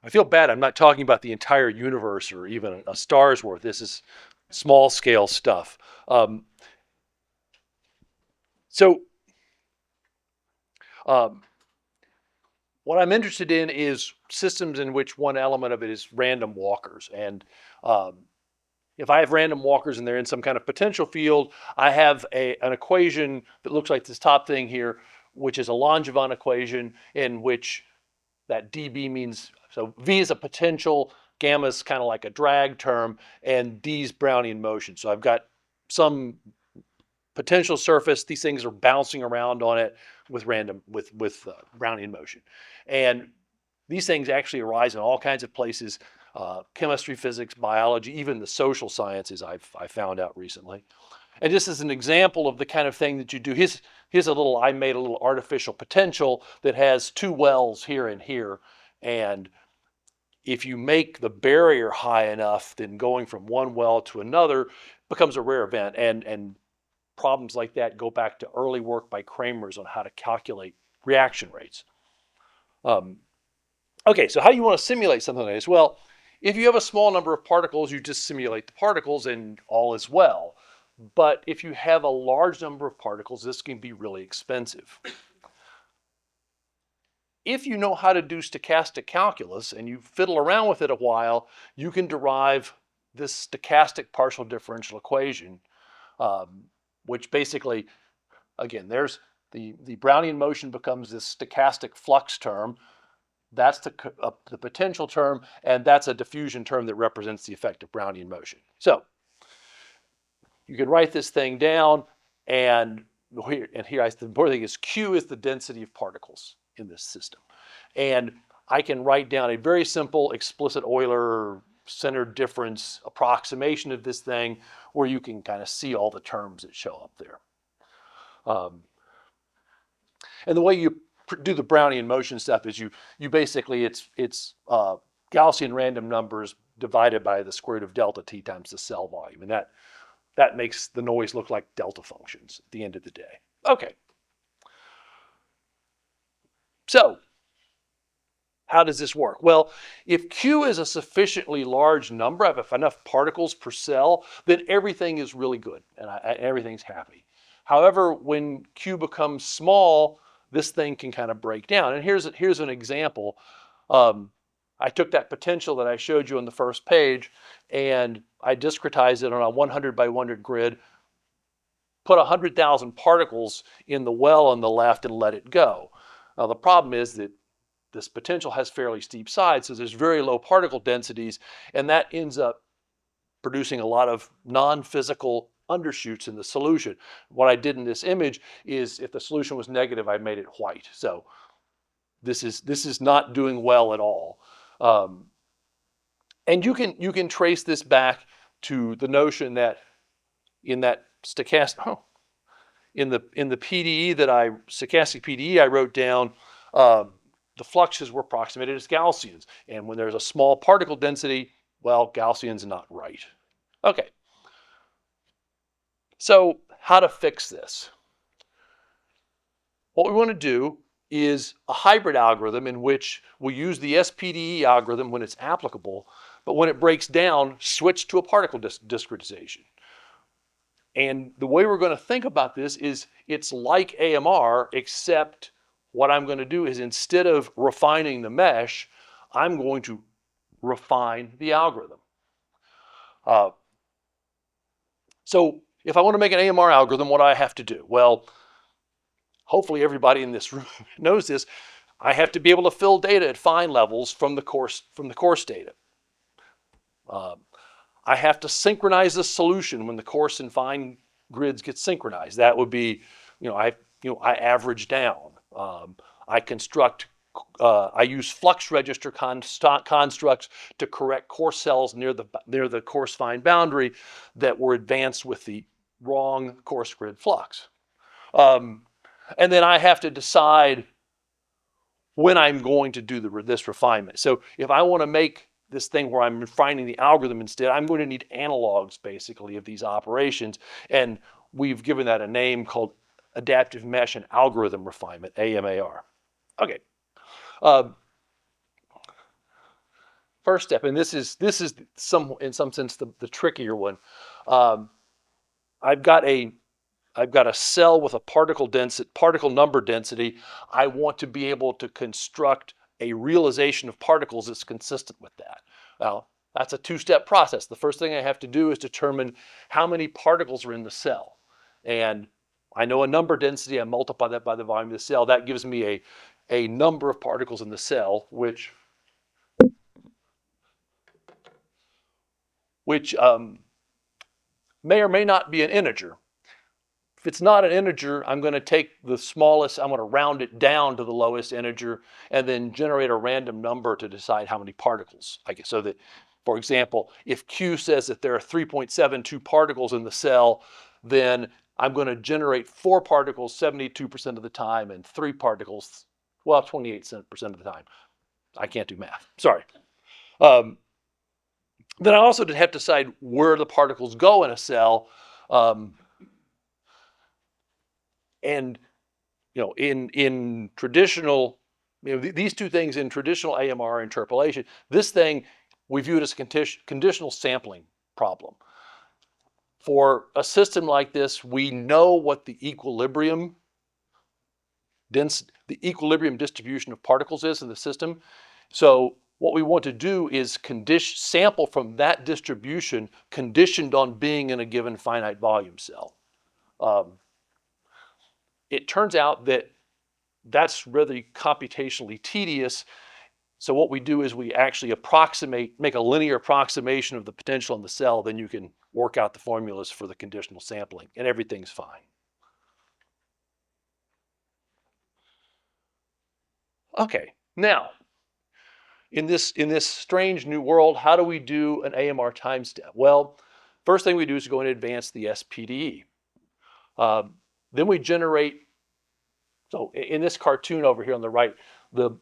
I feel bad. I'm not talking about the entire universe or even a star's worth. This is small scale stuff. Um, so um, what I'm interested in is systems in which one element of it is random walkers. And um, if I have random walkers and they're in some kind of potential field, I have an equation that looks like this top thing here, which is a Langevin equation in which that dB means, so V is a potential, gamma is kind of like a drag term, and D is Brownian motion. So I've got some potential surface. These things are bouncing around on it with Brownian motion, and these things actually arise in all kinds of places: chemistry, physics, biology, even the social sciences. I found out recently. And just as an example of the kind of thing that you do, I made a little artificial potential that has two wells here and here, and if you make the barrier high enough, then going from one well to another becomes a rare event. And problems like that go back to early work by Kramers on how to calculate reaction rates. Okay, so how do you want to simulate something like this? Well, if you have a small number of particles, you just simulate the particles and all is well. But if you have a large number of particles, this can be really expensive. If you know how to do stochastic calculus and you fiddle around with it a while, you can derive this stochastic partial differential equation, which basically, again, there's the Brownian motion becomes this stochastic flux term. That's the potential term, and that's a diffusion term that represents the effect of Brownian motion. So you can write this thing down, and the important thing is Q is the density of particles in this system. And I can write down a very simple explicit Euler centered difference approximation of this thing where you can kind of see all the terms that show up there. And the way you do the Brownian motion stuff is you basically, it's Gaussian random numbers divided by the square root of delta t times the cell volume. And that makes the noise look like delta functions at the end of the day. Okay. So how does this work? Well, if Q is a sufficiently large number, I have enough particles per cell, then everything is really good and everything's happy. However, when Q becomes small, this thing can kind of break down. And here's an example. I took that potential that I showed you on the first page and I discretized it on a 100 by 100 grid, put 100,000 particles in the well on the left and let it go. Now the problem is that this potential has fairly steep sides, so there's very low particle densities, and that ends up producing a lot of non-physical undershoots in the solution. What I did in this image is if the solution was negative, I made it white. So this is not doing well at all. And you can trace this back to the notion that in that stochastic, in the PDE stochastic PDE I wrote down, the fluxes were approximated as Gaussians. And when there's a small particle density, well, Gaussian's not right. Okay. So how to fix this? What we want to do is a hybrid algorithm in which we'll use the SPDE algorithm when it's applicable, but when it breaks down, switch to a particle discretization. And the way we're going to think about this is it's like AMR, except what I'm going to do is instead of refining the mesh, I'm going to refine the algorithm. So if I want to make an AMR algorithm, what do I have to do? Well, hopefully everybody in this room knows this. I have to be able to fill data at fine levels from the course data. I have to synchronize the solution when the coarse and fine grids get synchronized. That would be, I average down. I construct, I use flux register constructs to correct coarse cells near the coarse fine boundary that were advanced with the wrong coarse grid flux. And then I have to decide when I'm going to do this refinement. So if I want to make this thing where I'm refining the algorithm instead, I'm going to need analogs basically of these operations. And we've given that a name called adaptive mesh and algorithm refinement, AMAR. Okay. first step, and this is some in some sense the trickier one. Um, I've got a cell with a particle number density. I want to be able to construct a realization of particles that's consistent with that. Now, that's a two-step process. The first thing I have to do is determine how many particles are in the cell. And I know a number density, I multiply that by the volume of the cell. That gives me a number of particles in the cell, which may or may not be an integer. If it's not an integer, I'm going to take the smallest, I'm going to round it down to the lowest integer, and then generate a random number to decide how many particles I get. So that, for example, if Q says that there are 3.72 particles in the cell, then I'm going to generate 4 particles 72% of the time and 3 particles, well, 28% of the time. I can't do math, sorry. Then I also have to decide where the particles go in a cell. And in traditional, these two things in traditional AMR interpolation, this thing we view it as a conditional sampling problem. For a system like this, we know what the equilibrium distribution of particles is in the system. So what we want to do is sample from that distribution conditioned on being in a given finite volume cell. It turns out that that's really computationally tedious. So what we do is we actually make a linear approximation of the potential in the cell, then you can work out the formulas for the conditional sampling, and everything's fine. Okay, now, in this strange new world, how do we do an AMR time step? Well, first thing we do is go and advance the SPDE. Then we generate, so in this cartoon over here on the right, the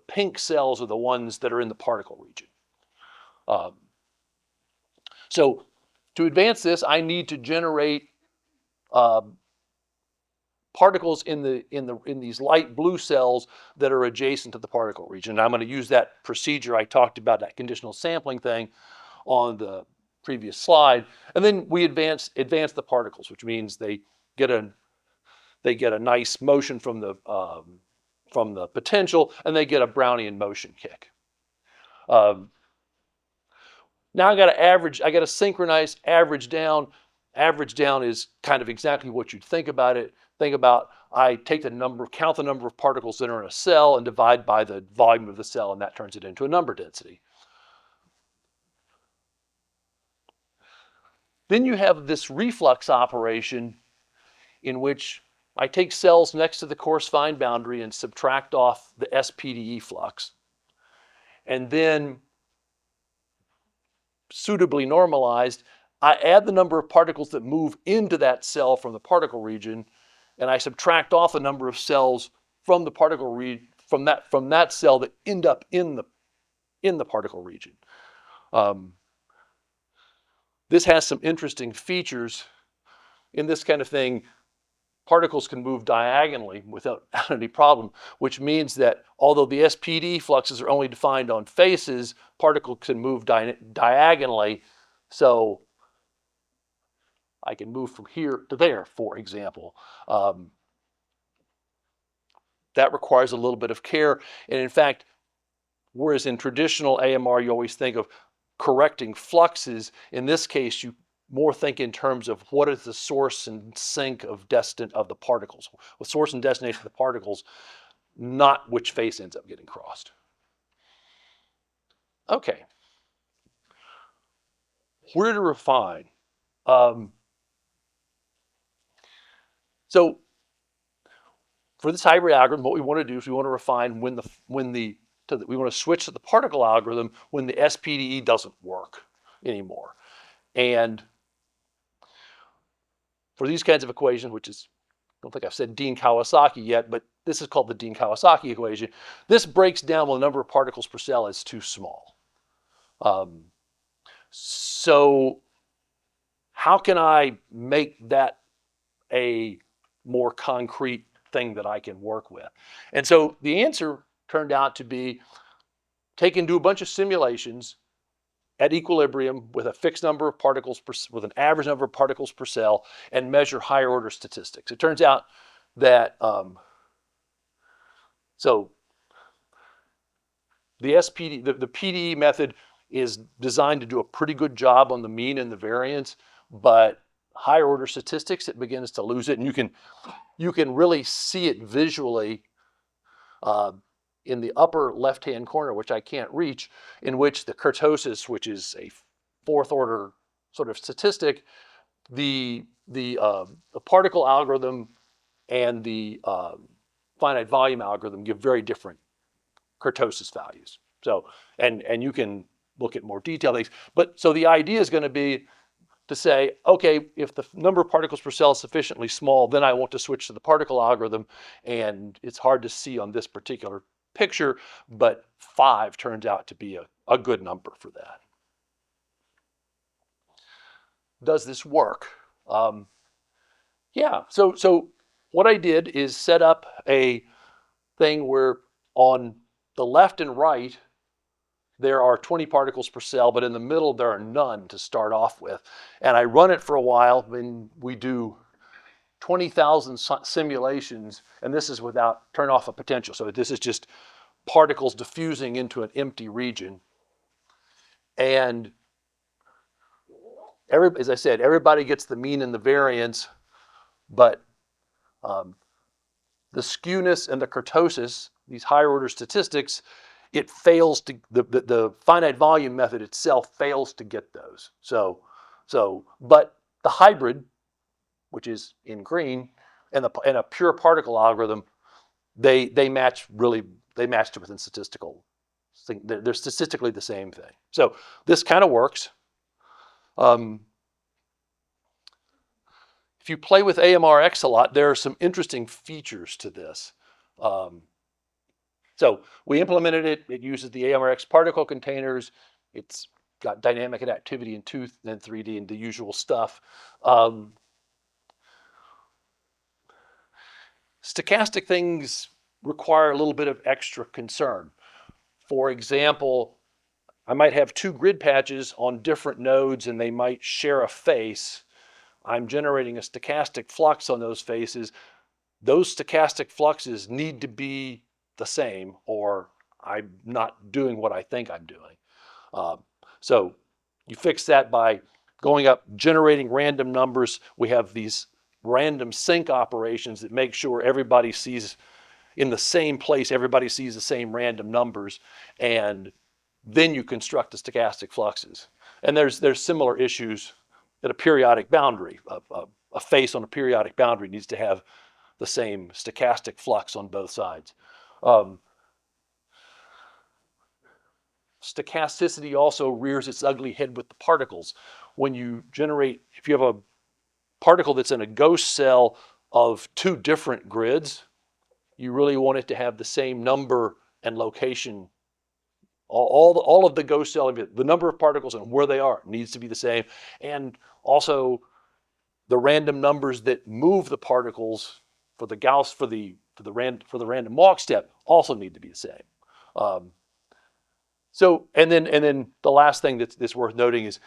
pink cells are the ones that are in the particle region. So to advance this, I need to generate particles in these light blue cells that are adjacent to the particle region. And I'm going to use that procedure I talked about, that conditional sampling thing, on the previous slide. And then we advance the particles, which means they get a nice motion from the potential, and they get a Brownian motion kick. Now I got to synchronize average down. Average down is kind of exactly what you'd think about it. Think about, I take count the number of particles that are in a cell and divide by the volume of the cell, and that turns it into a number density. Then you have this reflux operation in which I take cells next to the coarse fine boundary and subtract off the SPDE flux. And then, suitably normalized, I add the number of particles that move into that cell from the particle region, and I subtract off the number of cells from the particle region from that cell that end up in the particle region. This has some interesting features. In this kind of thing, particles can move diagonally without any problem, which means that although the SPDE fluxes are only defined on faces, particles can move diagonally. So I can move from here to there, for example. That requires a little bit of care. And in fact, whereas in traditional AMR, you always think of correcting fluxes, in this case, you more think in terms of what is the source and sink of the particles. With source and destination of the particles, not which face ends up getting crossed. Okay. Where to refine? So for this hybrid algorithm, what we want to do is we want to refine we want to switch to the particle algorithm when the SPDE doesn't work anymore. And for these kinds of equations, which is, I don't think I've said Dean-Kawasaki yet, but this is called the Dean-Kawasaki equation. This breaks down when the number of particles per cell is too small. So how can I make that a more concrete thing that I can work with? And so the answer turned out to be take and do a bunch of simulations at equilibrium with a fixed number of particles with an average number of particles per cell, and measure higher order statistics. It turns out that so the the PDE method is designed to do a pretty good job on the mean and the variance, but higher order statistics, it begins to lose it, and you can really see it visually in the upper left-hand corner, which I can't reach, in which the kurtosis, which is a fourth order sort of statistic, the particle algorithm and the finite volume algorithm give very different kurtosis values. So, and you can look at more detailed things. But so the idea is going to be to say, okay, if the number of particles per cell is sufficiently small, then I want to switch to the particle algorithm. And it's hard to see on this particular picture, but 5 turns out to be a good number for that. Does this work? Yeah, so what I did is set up a thing where on the left and right, there are 20 particles per cell, but in the middle, there are none to start off with. And I run it for a while, and we do 20,000 simulations, and this is without turn off a potential. So this is just particles diffusing into an empty region. And as I said, everybody gets the mean and the variance, but the skewness and the kurtosis, these higher order statistics, it fails to, the finite volume method itself fails to get those. But the hybrid, which is in green, and a pure particle algorithm, they match to within statistical thing. They're statistically the same thing. So this kind of works. If you play with AMReX a lot, there are some interesting features to this. So we implemented it. It uses the AMReX particle containers. It's got dynamic activity in 2 and 3D and the usual stuff. Stochastic things require a little bit of extra concern. For example, I might have 2 grid patches on different nodes and they might share a face. I'm generating a stochastic flux on those faces. Those stochastic fluxes need to be the same, or I'm not doing what I think I'm doing. So you fix that by going up, generating random numbers. We have these random sync operations that make sure everybody sees in the same place, everybody sees the same random numbers, and then you construct the stochastic fluxes. And there's similar issues at a periodic boundary. A face on a periodic boundary needs to have the same stochastic flux on both sides. Stochasticity also rears its ugly head with the particles. When you generate, if you have a particle that's in a ghost cell of 2 different grids, you really want it to have the same number and location. All of the ghost cell, the number of particles and where they are needs to be the same. And also the random numbers that move the particles for the Gauss, for the random walk step also need to be the same. And then the last thing that's worth noting is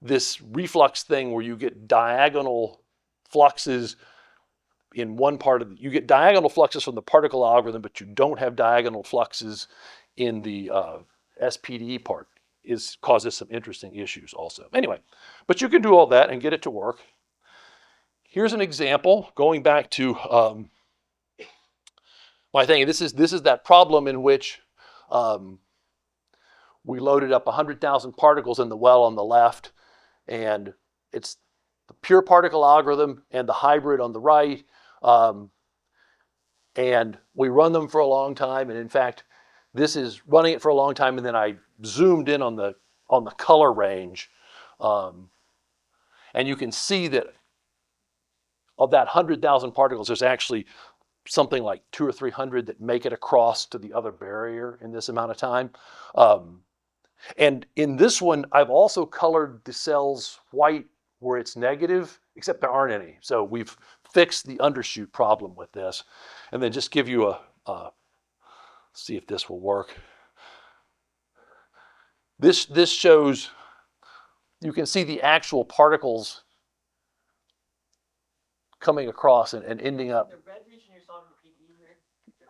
this reflux thing where you get diagonal fluxes in one part of you get diagonal fluxes from the particle algorithm, but you don't have diagonal fluxes in the SPDE part. Causes some interesting issues also. Anyway, but you can do all that and get it to work. Here's an example going back to my thing. This is that problem in which we loaded up 100,000 particles in the well on the left, and it's the pure particle algorithm and the hybrid on the right. And we run them for a long time, and in fact, this is running it for a long time, and then I zoomed in on the color range, and you can see that of that 100,000 particles, there's actually something like 200 or 300 that make it across to the other barrier in this amount of time. And in this one, I've also colored the cells white where it's negative, except there aren't any. So we've fixed the undershoot problem with this. And then just give you see if this will work. This shows, you can see the actual particles coming across and ending up. The red region you're solving the PDE here?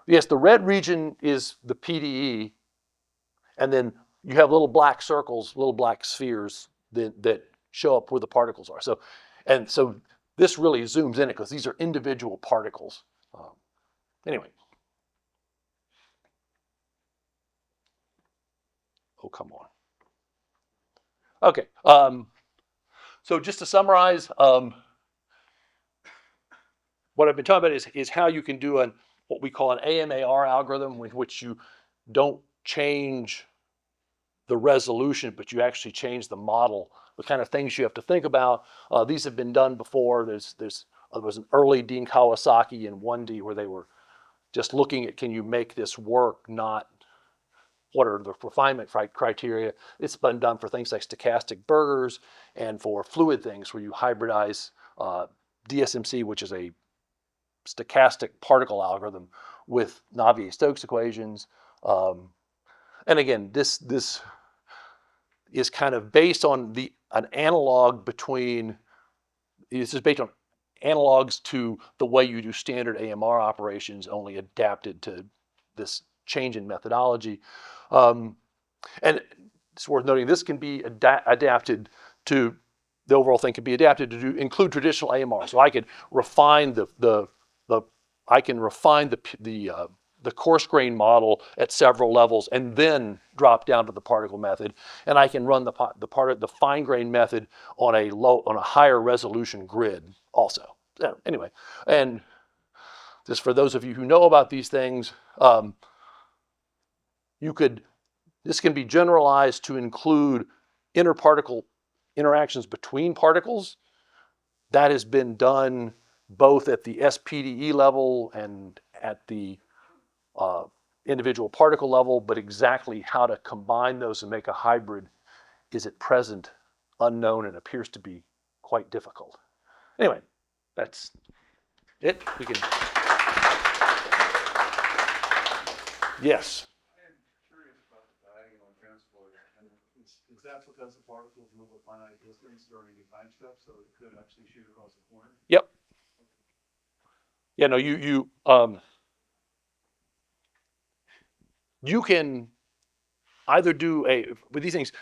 Yes, the red region is the PDE, and then you have little black circles, little black spheres that show up where the particles are. So this really zooms in it because these are individual particles. Anyway. Oh, come on. Okay. So just to summarize, what I've been talking about is how you can do what we call an AMReX algorithm, with which you don't change the resolution, but you actually change the model, the kind of things you have to think about. These have been done before. There was an early Dean-Kawasaki in 1D where they were just looking at, can you make this work, not what are the refinement criteria. It's been done for things like stochastic burgers and for fluid things where you hybridize DSMC, which is a stochastic particle algorithm, with Navier-Stokes equations. And again, this is kind of based on an analog between, this is based on analogs to the way you do standard AMR operations, only adapted to this change in methodology. And it's worth noting this can be adapted to, the overall thing can be adapted to include traditional AMR. So I could refine the coarse grain model at several levels and then drop down to the particle method, and I can run the fine grain method on a higher resolution grid also. So anyway, and just for those of you who know about these things, this can be generalized to include interparticle interactions between particles. That has been done both at the SPDE level and at the individual particle level, but exactly how to combine those and make a hybrid is at present unknown and appears to be quite difficult. Anyway, that's it. We can. Yes. I'm curious about the diagonal transport. And is that because the particles move a finite distance during the time step, so it could actually shoot across the point? Yep. Yeah, no, you can either do with these things,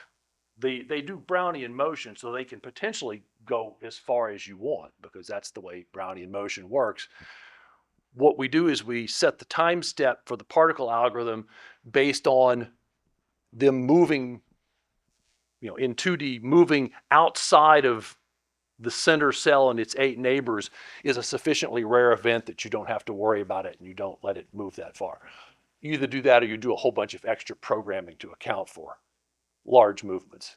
they do Brownian motion, so they can potentially go as far as you want because that's the way Brownian motion works. What we do is we set the time step for the particle algorithm based on them moving, in 2D, moving outside of the center cell and its 8 neighbors is a sufficiently rare event that you don't have to worry about it and you don't let it move that far. You either do that or you do a whole bunch of extra programming to account for large movements.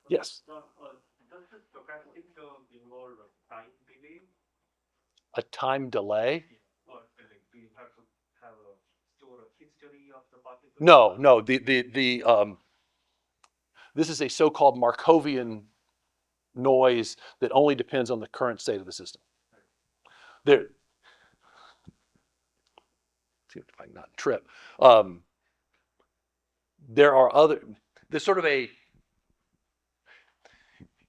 Yes? Does the stochastic involve a time delay? A time delay? Or do you have to have store a history of the particle? No. This is a so-called Markovian noise that only depends on the current state of the system. See if I can not trip. There are there's sort of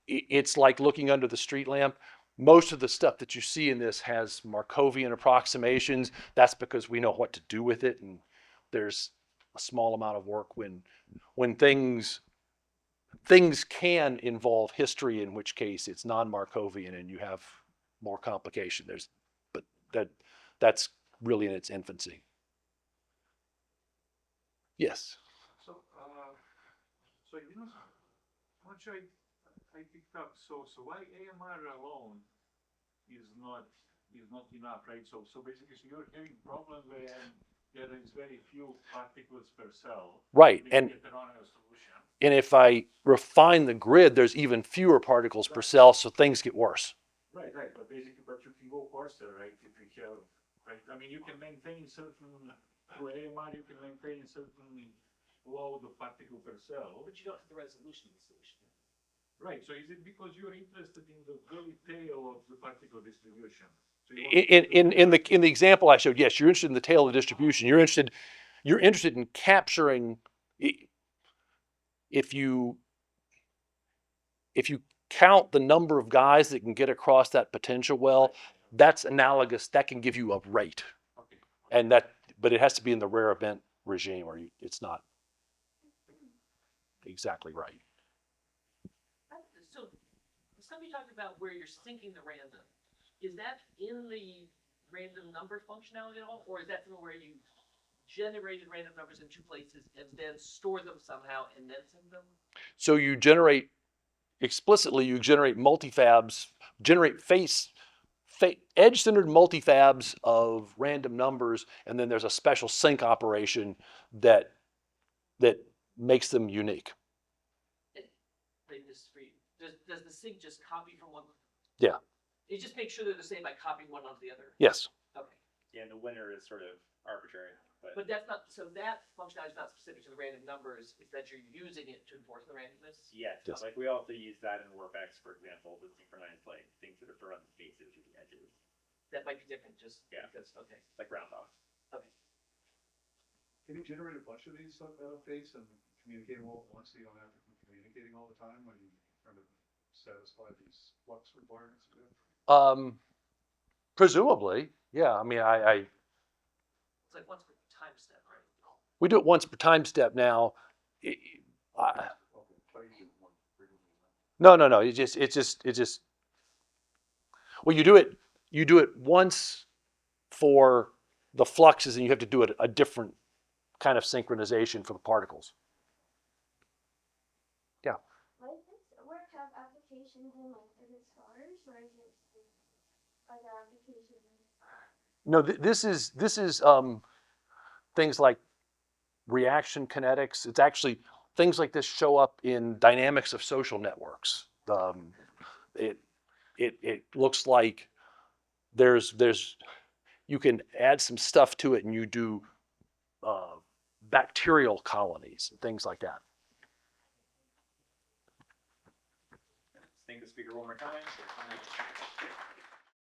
it's like looking under the street lamp. Most of the stuff that you see in this has Markovian approximations. That's because we know what to do with it, and there's a small amount of work when things can involve history, in which case it's non-Markovian and you have more complication. But that's really in its infancy. Yes. So you know, much I picked up. So why AMR alone is not enough, right? So basically, you're having a problem where there is very few particles per cell. Right, and and if I refine the grid, there's even fewer particles per cell, so things get worse. Right. But basically, you can go coarser, right? If you have, right? I mean, you can maintain certain through AMR, you can maintain certain load of particle per cell. But you don't have the resolution of the solution. Right. So is it because you're interested in the very tail of the particle distribution? So in the example I showed, yes, you're interested in the tail of the distribution. You're interested in capturing. if you count the number of guys that can get across that potential well, that's analogous. That can give you a rate, Okay. and that, but it has to be in the rare event regime, or it's not exactly right. So somebody talked about where you're syncing the random. Is that in the random number functionality at all, or is that somewhere where you generated random numbers in two places and then store them somehow and then send them? So you generate explicitly, you generate multifabs, generate edge-centered multifabs of random numbers, and then there's a special sync operation that makes them unique. They just for you. Does the sync just copy from one? Yeah. You just make sure they're the same by copying one onto the other. Yes. Okay. Yeah, and the winner is sort of arbitrary, But that's not, so that functionality is not specific to the random numbers, it's that you're using it to enforce the randomness? yes, Yes. like we also use that in WarpX, for example, to synchronize like things that are thrown on the faces or the edges, That might be different, just Yeah. because, okay, like roundoffs. okay. Can you generate a bunch of these face and communicate them all at once so you don't have to be communicating all the time when you trying to satisfy these flux requirements? Presumably, yeah. I mean, It's like once per time step, right? we do it once per time step now. No. It's just. Well, you do it once for the fluxes, and you have to do it a different kind of synchronization for the particles. Yeah. Might this work have applications in like the stars, or is it other applications? No, this is things like reaction kinetics. It's actually things like this show up in dynamics of social networks. It looks like there's you can add some stuff to it, and you do bacterial colonies and things like that. Sync the speaker one more time.